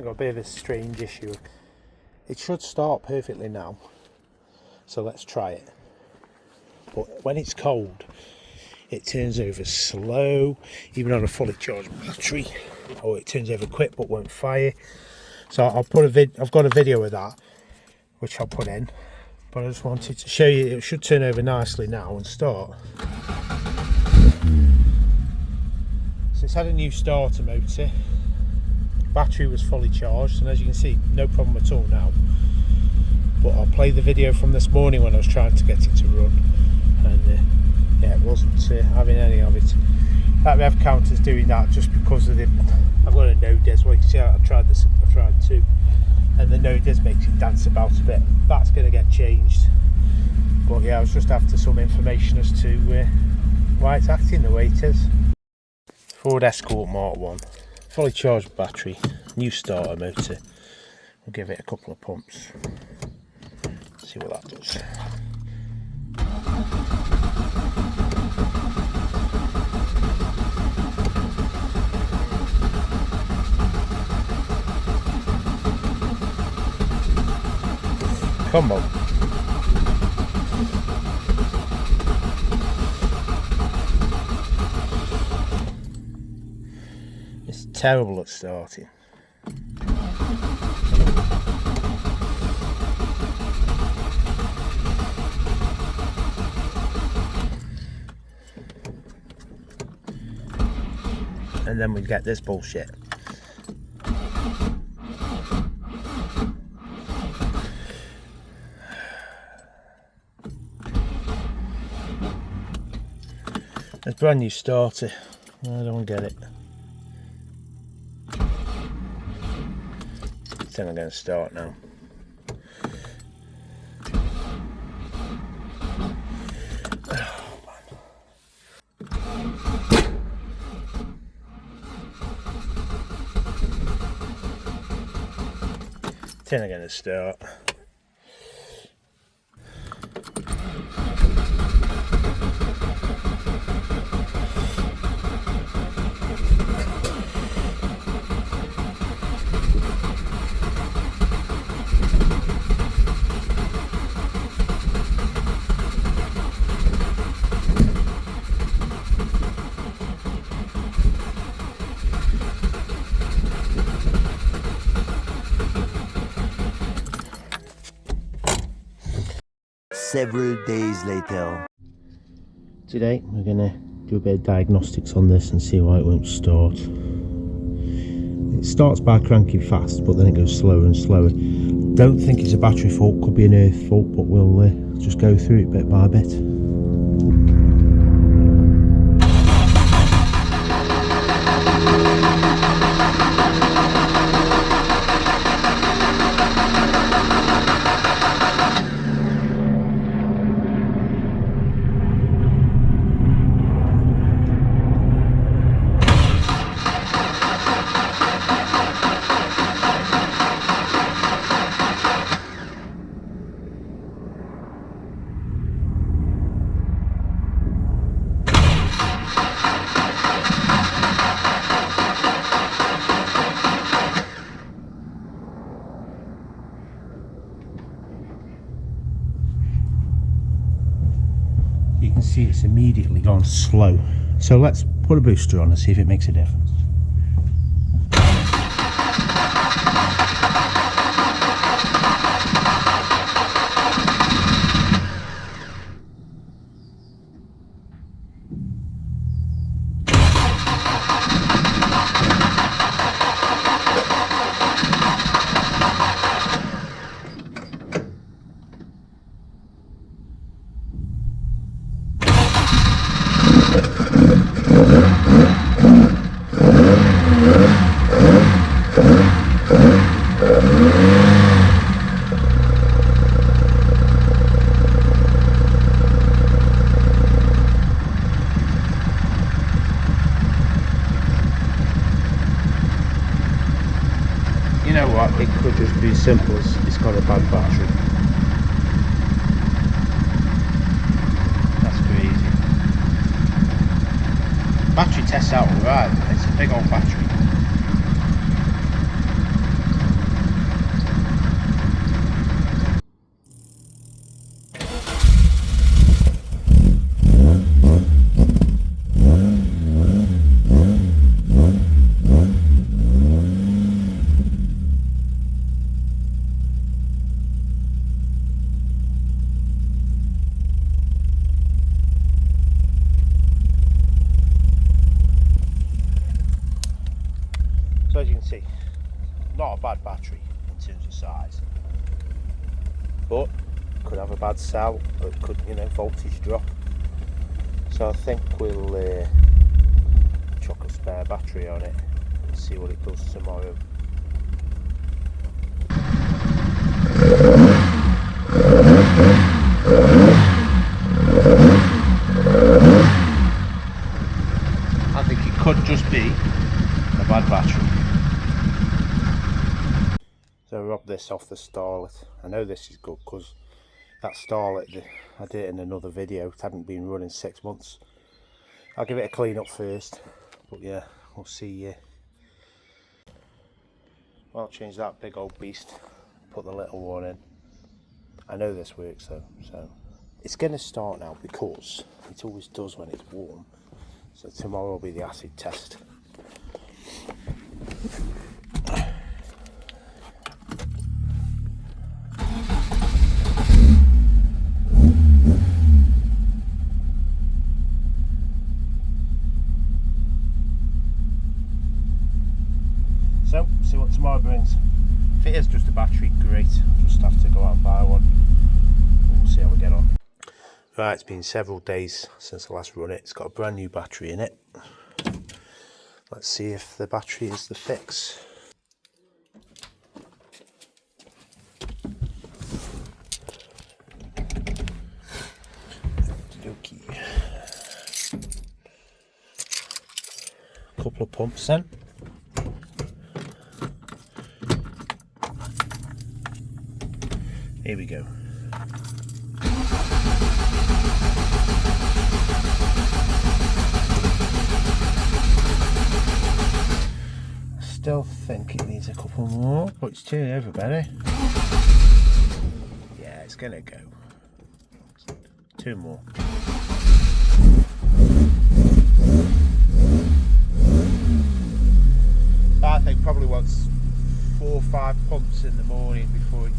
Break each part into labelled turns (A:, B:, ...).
A: I've got a bit of a strange issue. It should start perfectly now, so let's try it. But when it's cold, it turns over slow, even on a fully charged battery, or it turns over quick but won't fire. So I'll put I've got a video of that, which I'll put in. But I just wanted to show you it should turn over nicely now and start. So it's had a new starter motor. Battery was fully charged, and as you can see, no problem at all now. But I'll play the video from this morning when I was trying to get it to run, and yeah, it wasn't having any of it. That rev counter's doing that just because of I've got a no des. Well, you can see I've tried this. I've tried two, and the no des makes it dance about a bit. That's going to get changed. But yeah, I was just after some information as to why it's acting the way it is. Ford Escort Mk1, fully charged battery, new starter motor. We'll give it a couple of pumps. See what that does. Come on. It's terrible at starting. And then we get this bullshit. It's a brand new starter. I don't get it. I think I'm going to start now. Then I'm going to start.
B: Several days later.
A: Today we're going to do a bit of diagnostics on this and see why it won't start. It starts by cranking fast, but then it goes slower and slower. Don't think it's a battery fault, could be an earth fault, but we'll just go through it bit by bit. You can see it's immediately gone slow. So let's put a booster on and see if it makes a difference. You know what, it could just be as simple as it's got a bad battery. That's crazy. Battery tests out alright, but it's a big old battery. not a bad battery in terms of size, but could have a bad cell, but could, you know, voltage drop. So I think we'll chuck a spare battery on it and see what it does tomorrow. I think it could just be a bad battery. So I robbed this off the starlet. I know this is good because that starlet, I did it in another video, it hadn't been running 6 months. I'll give it a clean up first, but yeah, we'll see. I'll change that big old beast, put the little one in. I know this works though, so it's going to start now because it always does when it's warm. So tomorrow will be the acid test. So, see what tomorrow brings. If it is just a battery, great. I'll just have to go out and buy one. We'll see how we get on. Right, it's been several days since I last run it. It's got a brand new battery in it. Let's see if the battery is the fix. Okey-dokey. Couple of pumps then. Here we go. Still think it needs a couple more, but it's turning over better. Yeah, it's gonna go. 2 more. I think probably wants 4 or 5 pumps in the morning before it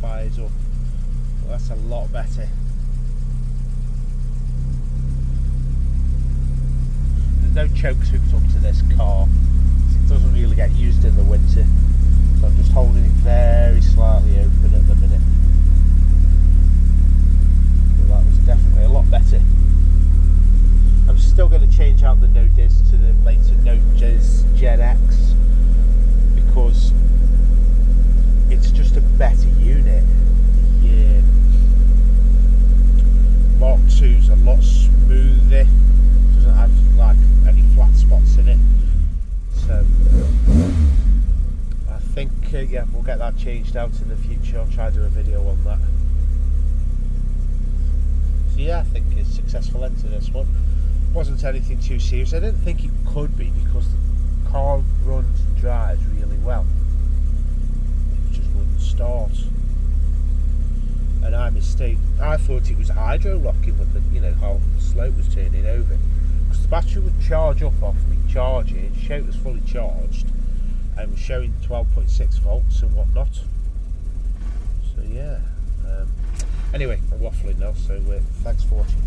A: fires up. Well, that's a lot better. There's no chokes hooked up to this car. It doesn't really get used in the winter, so I'm just holding it very slightly open at the minute. But that was definitely a lot better. I'm still going to change out the no dis to the later no dis Gen X because it's just a better unit. Yeah, Mark II's a lot smoother, doesn't have like any flat spots in it. So I think yeah, we'll get that changed out in the future. I'll try to do a video on that. So yeah, I think it's a successful end to this one. Wasn't anything too serious. I didn't think it could be because the car runs and drives really well. It just wouldn't start. And I thought it was hydro locking with the, you know, how slow it was turning over. Because the battery would charge up off me charging, it showed it was fully charged and was showing 12.6 volts and whatnot. So yeah, anyway, I'm waffling now, so thanks for watching.